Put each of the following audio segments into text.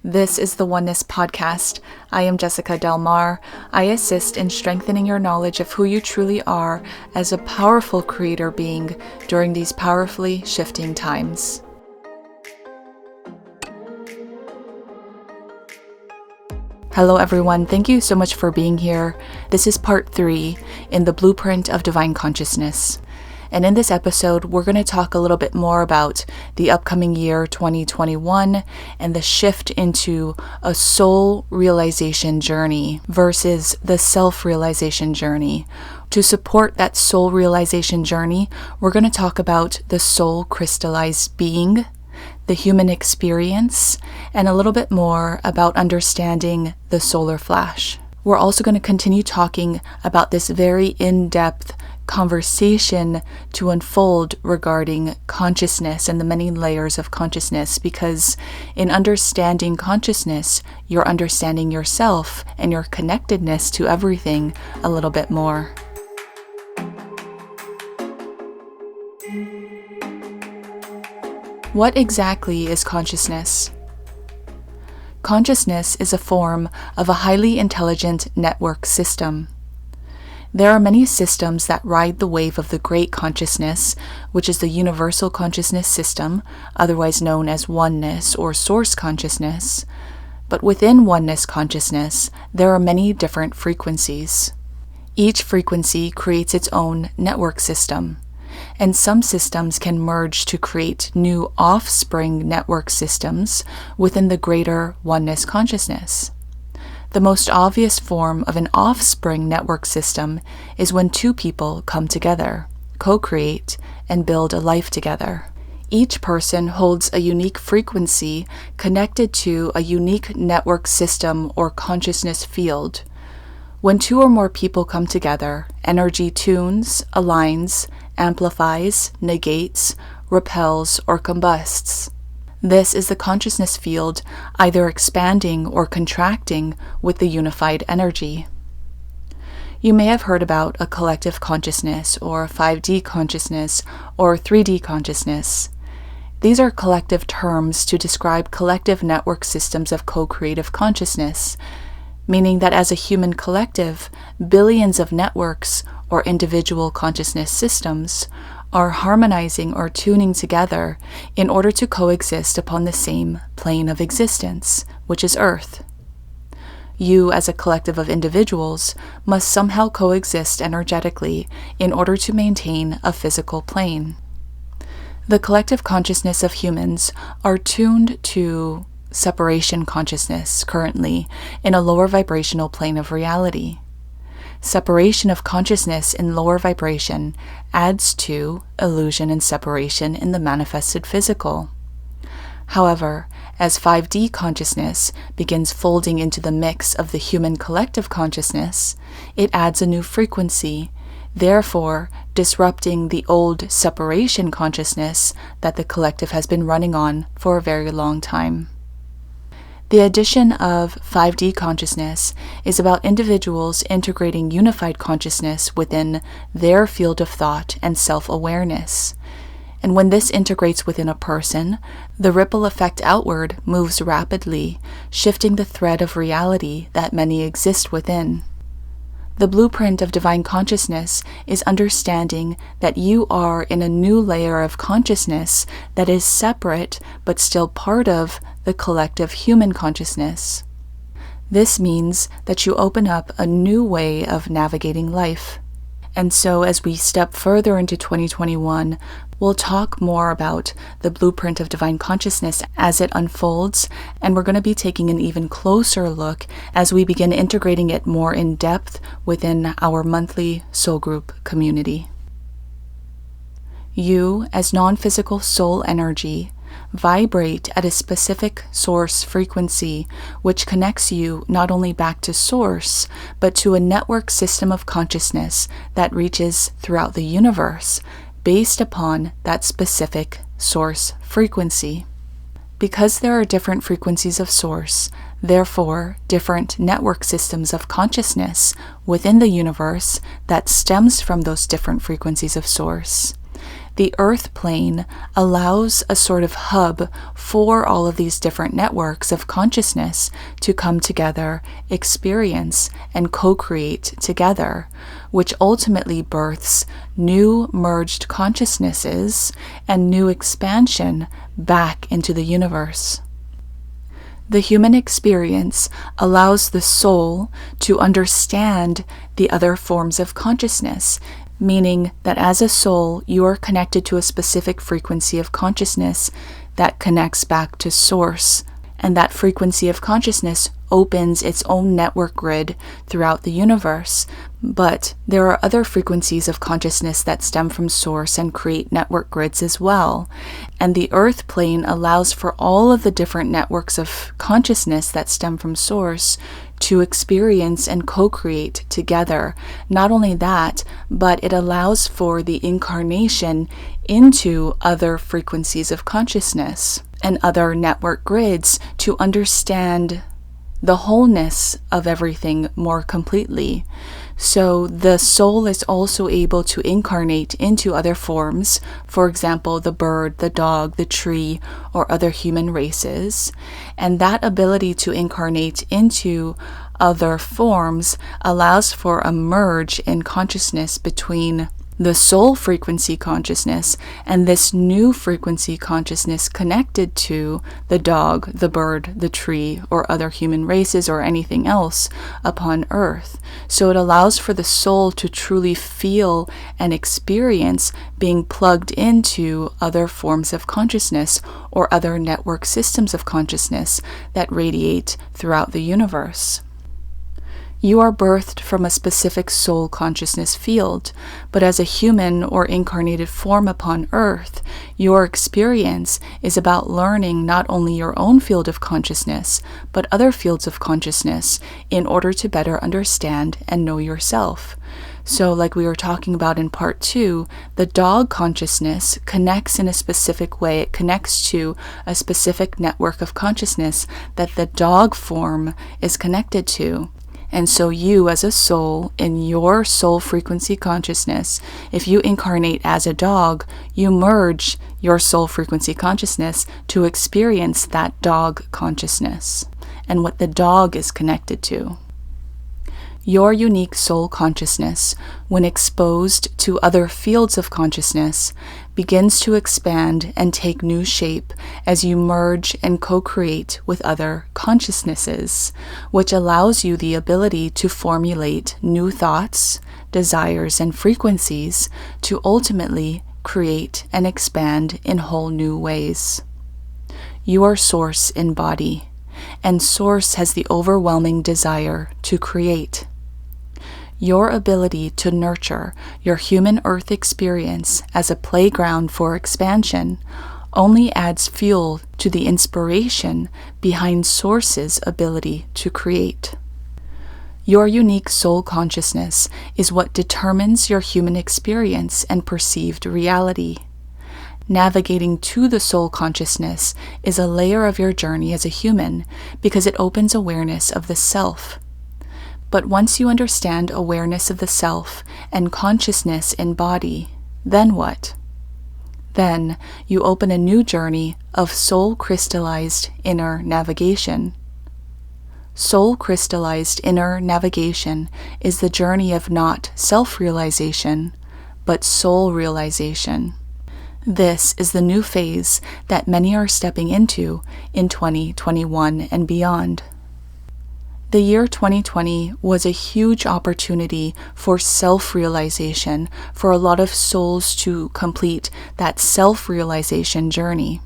This is the Oneness Podcast. I am Jessica Delmar. I assist in strengthening your knowledge of who you truly are as a powerful creator being during these powerfully shifting times. Hello everyone, thank you so much for being here. This is part 3 in the Blueprint of Divine Consciousness. And in this episode, we're going to talk a little bit more about the upcoming year 2021 and the shift into a soul realization journey versus the self-realization journey. To support that soul realization journey, we're going to talk about the soul-crystallized being, the human experience, and a little bit more about understanding the solar flash. We're also going to continue talking about this very in-depth conversation to unfold regarding consciousness and the many layers of consciousness, because in understanding consciousness, you're understanding yourself and your connectedness to everything a little bit more. What exactly is consciousness? Consciousness is a form of a highly intelligent network system. There are many systems that ride the wave of the Great Consciousness, which is the Universal Consciousness System, otherwise known as Oneness or Source Consciousness. But within Oneness Consciousness, there are many different frequencies. Each frequency creates its own network system, and some systems can merge to create new offspring network systems within the greater Oneness Consciousness. The most obvious form of an offspring network system is when two people come together, co-create, and build a life together. Each person holds a unique frequency connected to a unique network system or consciousness field. When two or more people come together, energy tunes, aligns, amplifies, negates, repels, or combusts. This is the consciousness field either expanding or contracting with the unified energy. You may have heard about a collective consciousness or 5D consciousness or 3D consciousness. These are collective terms to describe collective network systems of co-creative consciousness, meaning that as a human collective, billions of networks or individual consciousness systems are harmonizing or tuning together in order to coexist upon the same plane of existence, which is Earth. You, as a collective of individuals, must somehow coexist energetically in order to maintain a physical plane. The collective consciousness of humans are tuned to separation consciousness currently in a lower vibrational plane of reality. Separation of consciousness in lower vibration adds to illusion and separation in the manifested physical. However, as 5D consciousness begins folding into the mix of the human collective consciousness, it adds a new frequency, therefore disrupting the old separation consciousness that the collective has been running on for a very long time. The addition of 5D consciousness is about individuals integrating unified consciousness within their field of thought and self-awareness. And when this integrates within a person, the ripple effect outward moves rapidly, shifting the thread of reality that many exist within. The blueprint of divine consciousness is understanding that you are in a new layer of consciousness that is separate but still part of the collective human consciousness. This means that you open up a new way of navigating life. And so as we step further into 2021, we'll talk more about the blueprint of divine consciousness as it unfolds, and we're going to be taking an even closer look as we begin integrating it more in depth within our monthly soul group community. You, as non-physical soul energy, vibrate at a specific source frequency, which connects you not only back to source, but to a network system of consciousness that reaches throughout the universe based upon that specific source frequency. Because there are different frequencies of source, therefore different network systems of consciousness within the universe that stems from those different frequencies of source, The earth plane allows a sort of hub for all of these different networks of consciousness to come together, experience, and co-create together, which ultimately births new merged consciousnesses and new expansion back into the universe. The human experience allows the soul to understand the other forms of consciousness, meaning that as a soul, you are connected to a specific frequency of consciousness that connects back to source, and that frequency of consciousness opens its own network grid throughout the universe. But there are other frequencies of consciousness that stem from source and create network grids as well. And the earth plane allows for all of the different networks of consciousness that stem from source to experience and co-create together. Not only that, but it allows for the incarnation into other frequencies of consciousness and other network grids to understand the wholeness of everything more completely. So the soul is also able to incarnate into other forms, for example, the bird, the dog, the tree, or other human races. And that ability to incarnate into other forms allows for a merge in consciousness between the soul frequency consciousness and this new frequency consciousness connected to the dog, the bird, the tree, or other human races or anything else upon earth. So it allows for the soul to truly feel and experience being plugged into other forms of consciousness or other network systems of consciousness that radiate throughout the universe. You are birthed from a specific soul consciousness field, but as a human or incarnated form upon earth, your experience is about learning not only your own field of consciousness, but other fields of consciousness in order to better understand and know yourself. So like we were talking about in part 2, the dog consciousness connects in a specific way. It connects to a specific network of consciousness that the dog form is connected to. And so you as a soul, in your soul frequency consciousness, if you incarnate as a dog, you merge your soul frequency consciousness to experience that dog consciousness and what the dog is connected to. Your unique soul consciousness, when exposed to other fields of consciousness, begins to expand and take new shape as you merge and co-create with other consciousnesses, which allows you the ability to formulate new thoughts, desires, and frequencies to ultimately create and expand in whole new ways. You are Source in body, and Source has the overwhelming desire to create. Your ability to nurture your human earth experience as a playground for expansion only adds fuel to the inspiration behind Source's ability to create. Your unique soul consciousness is what determines your human experience and perceived reality. Navigating to the soul consciousness is a layer of your journey as a human because it opens awareness of the self. But once you understand awareness of the self and consciousness in body, then what? Then you open a new journey of soul-crystallized inner navigation. Soul-crystallized inner navigation is the journey of not self-realization, but soul realization. This is the new phase that many are stepping into in 2021 and beyond. The year 2020 was a huge opportunity for self-realization for a lot of souls to complete that self-realization journey.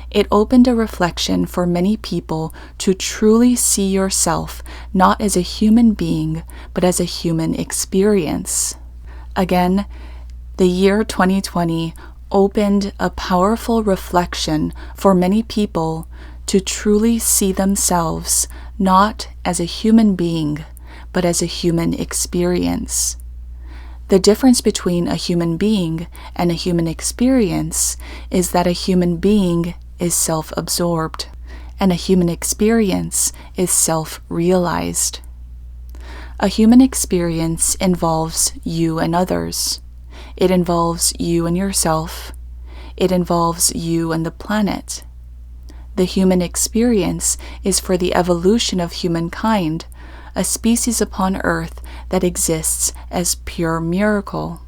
It opened a reflection for many people to truly see yourself not as a human being, but as a human experience. Again, the year 2020 opened a powerful reflection for many people to truly see themselves not as a human being, but as a human experience. The difference between a human being and a human experience is that a human being is self-absorbed, and a human experience is self-realized. A human experience involves you and others. It involves you and yourself. It involves you and the planet. The human experience is for the evolution of humankind, a species upon Earth that exists as pure miracle.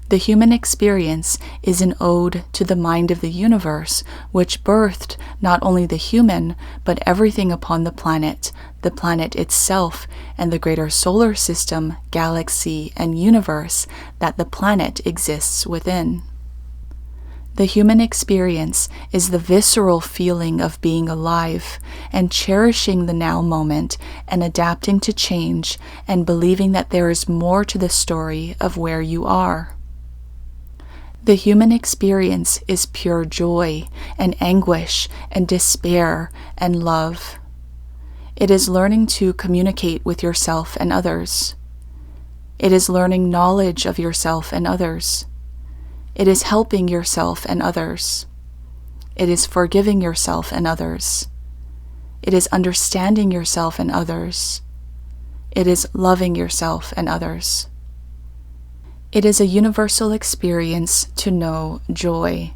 The human experience is an ode to the mind of the universe, which birthed not only the human, but everything upon the planet itself, and the greater solar system, galaxy, and universe that the planet exists within. The human experience is the visceral feeling of being alive and cherishing the now moment and adapting to change and believing that there is more to the story of where you are. The human experience is pure joy and anguish and despair and love. It is learning to communicate with yourself and others. It is learning knowledge of yourself and others. It is helping yourself and others. It is forgiving yourself and others. It is understanding yourself and others. It is loving yourself and others. It is a universal experience to know joy,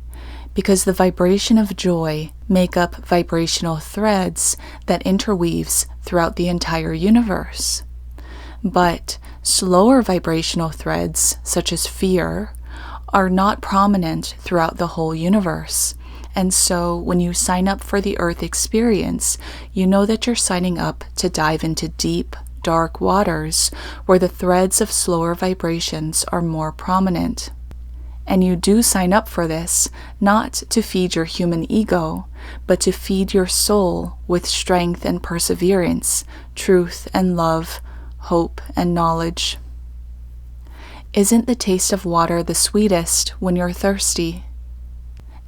because the vibration of joy make up vibrational threads that interweaves throughout the entire universe. But slower vibrational threads, such as fear, are not prominent throughout the whole universe. And so when you sign up for the Earth experience, you know that you're signing up to dive into deep, dark waters where the threads of slower vibrations are more prominent. And you do sign up for this not to feed your human ego, but to feed your soul with strength and perseverance, truth and love, hope and knowledge. Isn't the taste of water the sweetest when you're thirsty?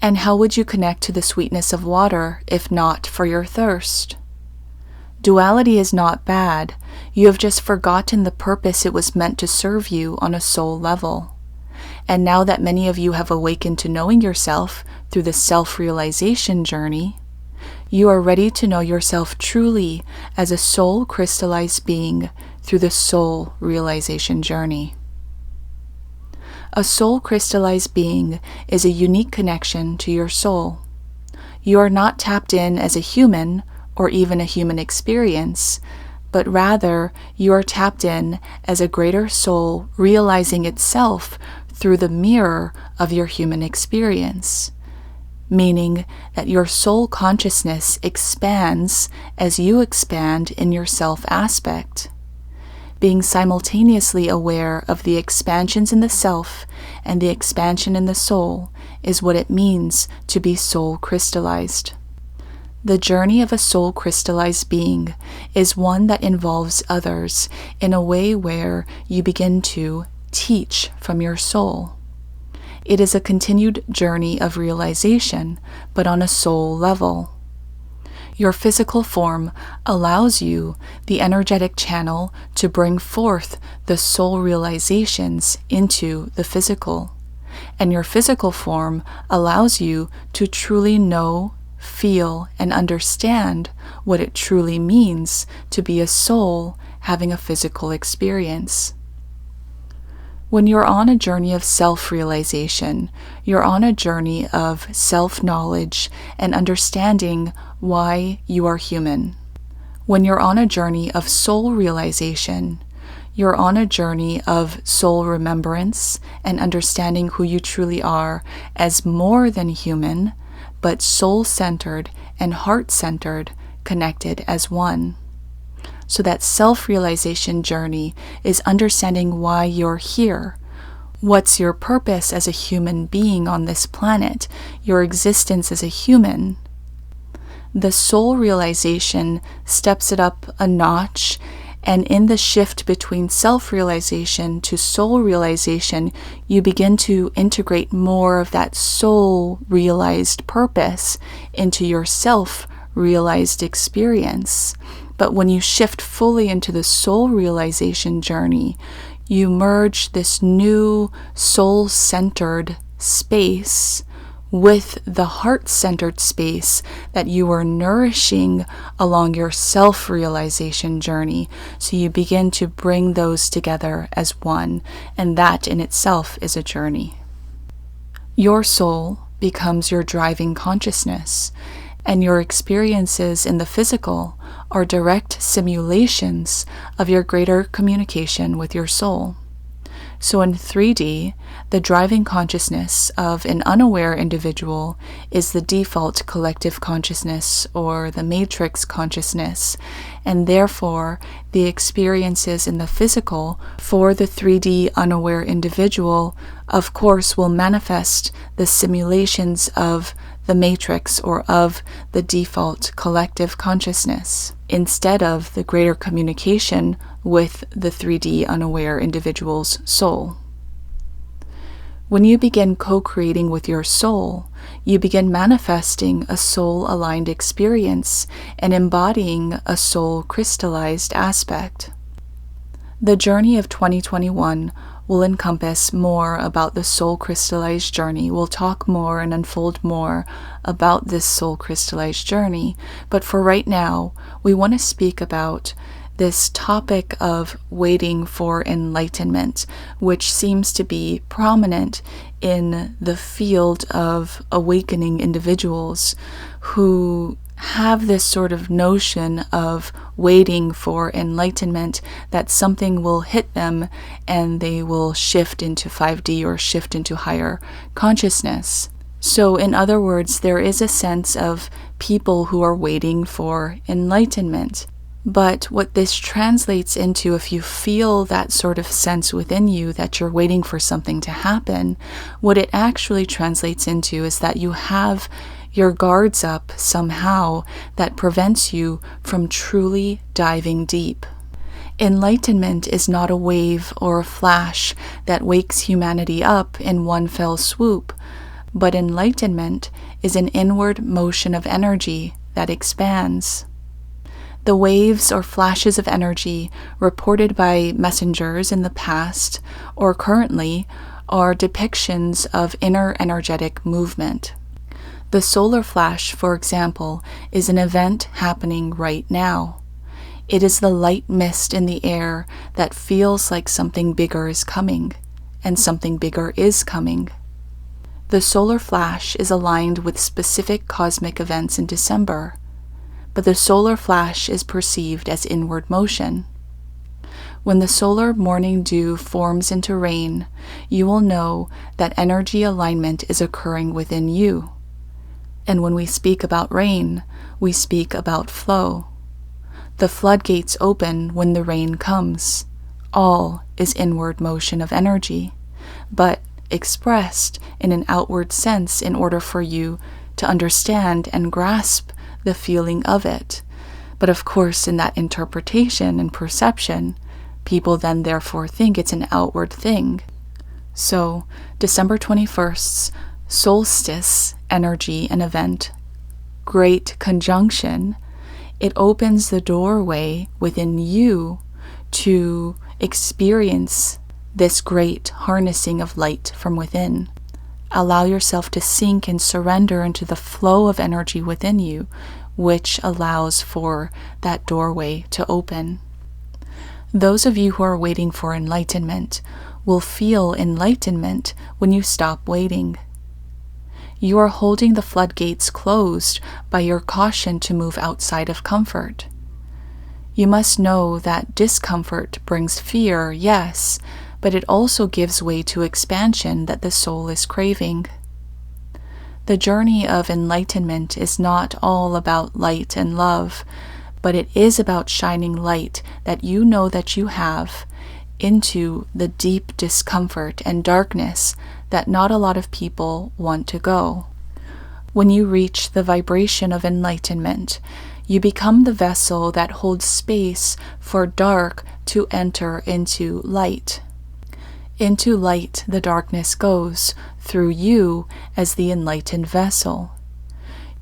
And how would you connect to the sweetness of water if not for your thirst? Duality is not bad. You have just forgotten the purpose it was meant to serve you on a soul level. And now that many of you have awakened to knowing yourself through the self-realization journey, you are ready to know yourself truly as a soul-crystallized being through the soul realization journey. A soul-crystallized being is a unique connection to your soul. You are not tapped in as a human or even a human experience, but rather you are tapped in as a greater soul realizing itself through the mirror of your human experience, meaning that your soul consciousness expands as you expand in your self aspect. Being simultaneously aware of the expansions in the self and the expansion in the soul is what it means to be soul crystallized. The journey of a soul-crystallized being is one that involves others in a way where you begin to teach from your soul. It is a continued journey of realization, but on a soul level. Your physical form allows you the energetic channel to bring forth the soul realizations into the physical, and your physical form allows you to truly know, feel, and understand what it truly means to be a soul having a physical experience. When you're on a journey of self-realization, you're on a journey of self-knowledge and understanding why you are human. When you're on a journey of soul realization, you're on a journey of soul remembrance and understanding who you truly are as more than human, but soul-centered and heart-centered, connected as one. So that self-realization journey is understanding why you're here. What's your purpose as a human being on this planet, your existence as a human? The soul realization steps it up a notch, and in the shift between self-realization to soul realization, you begin to integrate more of that soul-realized purpose into your self-realized experience. But when you shift fully into the soul realization journey, you merge this new soul-centered space with the heart-centered space that you are nourishing along your self-realization journey. So you begin to bring those together as one, and that in itself is a journey. Your soul becomes your driving consciousness, and your experiences in the physical are direct simulations of your greater communication with your soul. So in 3D, the driving consciousness of an unaware individual is the default collective consciousness, or the matrix consciousness, and therefore the experiences in the physical for the 3D unaware individual, of course, will manifest the simulations of the matrix, or of the default collective consciousness, instead of the greater communication with the 3D unaware individual's soul. When you begin co-creating with your soul, you begin manifesting a soul-aligned experience and embodying a soul-crystallized aspect. The journey of 2021 will encompass more about the soul-crystallized journey. We'll talk more and unfold more about this soul-crystallized journey, but for right now, we want to speak about this topic of waiting for enlightenment, which seems to be prominent in the field of awakening individuals who have this sort of notion of waiting for enlightenment, that something will hit them and they will shift into 5D or shift into higher consciousness. So in other words, there is a sense of people who are waiting for enlightenment. But what this translates into, if you feel that sort of sense within you that you're waiting for something to happen, what it actually translates into is that you have your guards up somehow that prevents you from truly diving deep. Enlightenment is not a wave or a flash that wakes humanity up in one fell swoop, but enlightenment is an inward motion of energy that expands. The waves or flashes of energy reported by messengers in the past or currently are depictions of inner energetic movement. The solar flash, for example, is an event happening right now. It is the light mist in the air that feels like something bigger is coming, and something bigger is coming. The solar flash is aligned with specific cosmic events in December, but the solar flash is perceived as inward motion. When the solar morning dew forms into rain, you will know that energy alignment is occurring within you. And when we speak about rain, we speak about flow. The floodgates open when the rain comes. All is inward motion of energy, but expressed in an outward sense in order for you to understand and grasp the feeling of it. But of course, in that interpretation and perception, people then therefore think it's an outward thing. So, December 21st's solstice energy and event, great conjunction, it opens the doorway within you to experience this great harnessing of light from within. Allow yourself to sink and surrender into the flow of energy within you, which allows for that doorway to open. Those of you who are waiting for enlightenment will feel enlightenment when you stop waiting. You are holding the floodgates closed by your caution to move outside of comfort. You must know that discomfort brings fear, yes, but it also gives way to expansion that the soul is craving. The journey of enlightenment is not all about light and love, but it is about shining light that you know that you have into the deep discomfort and darkness that not a lot of people want to go. When you reach the vibration of enlightenment, you become the vessel that holds space for dark to enter into light. Into light the darkness goes through you as the enlightened vessel.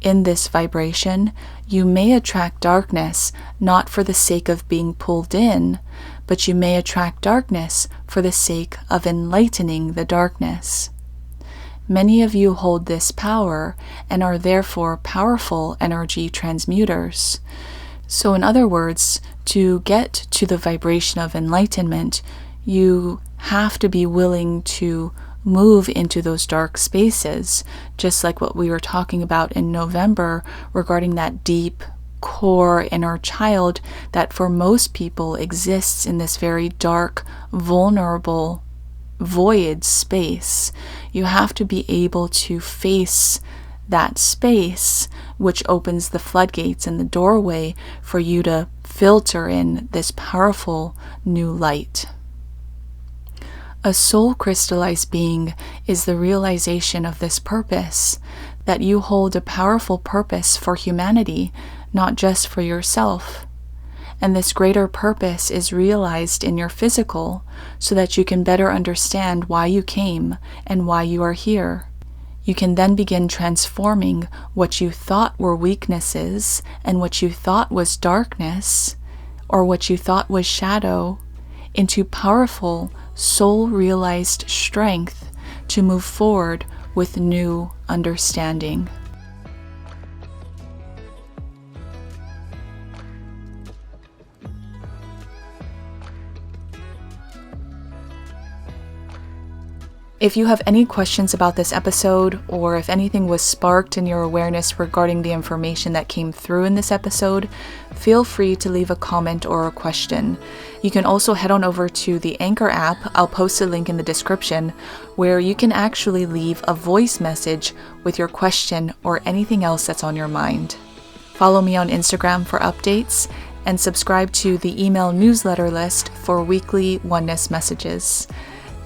In this vibration, you may attract darkness not for the sake of being pulled in, but you may attract darkness for the sake of enlightening the darkness. Many of you hold this power and are therefore powerful energy transmuters. So in other words, to get to the vibration of enlightenment, you have to be willing to move into those dark spaces, just like what we were talking about in November regarding that deep core inner child that for most people exists in this very dark, vulnerable void space. You have to be able to face that space, which opens the floodgates and the doorway for you to filter in this powerful new light. A soul-crystallized being is the realization of this purpose, that you hold a powerful purpose for humanity, not just for yourself. And this greater purpose is realized in your physical so that you can better understand why you came and why you are here. You can then begin transforming what you thought were weaknesses and what you thought was darkness or what you thought was shadow into powerful soul-realized strength to move forward with new understanding. If you have any questions about this episode, or if anything was sparked in your awareness regarding the information that came through in this episode, feel free to leave a comment or a question. You can also head on over to the Anchor app, I'll post a link in the description, where you can actually leave a voice message with your question or anything else that's on your mind. Follow me on Instagram for updates, and subscribe to the email newsletter list for weekly oneness messages.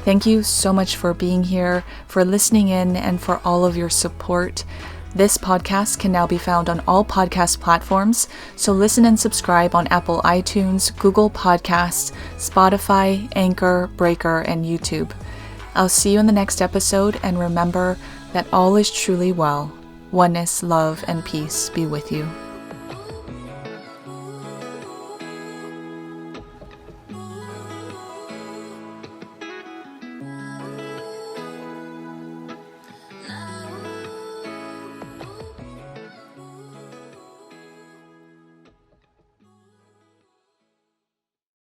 Thank you so much for being here, for listening in, and for all of your support. This podcast can now be found on all podcast platforms, so listen and subscribe on Apple iTunes, Google Podcasts, Spotify, Anchor, Breaker, and YouTube. I'll see you in the next episode, and remember that all is truly well. Oneness, love, and peace be with you.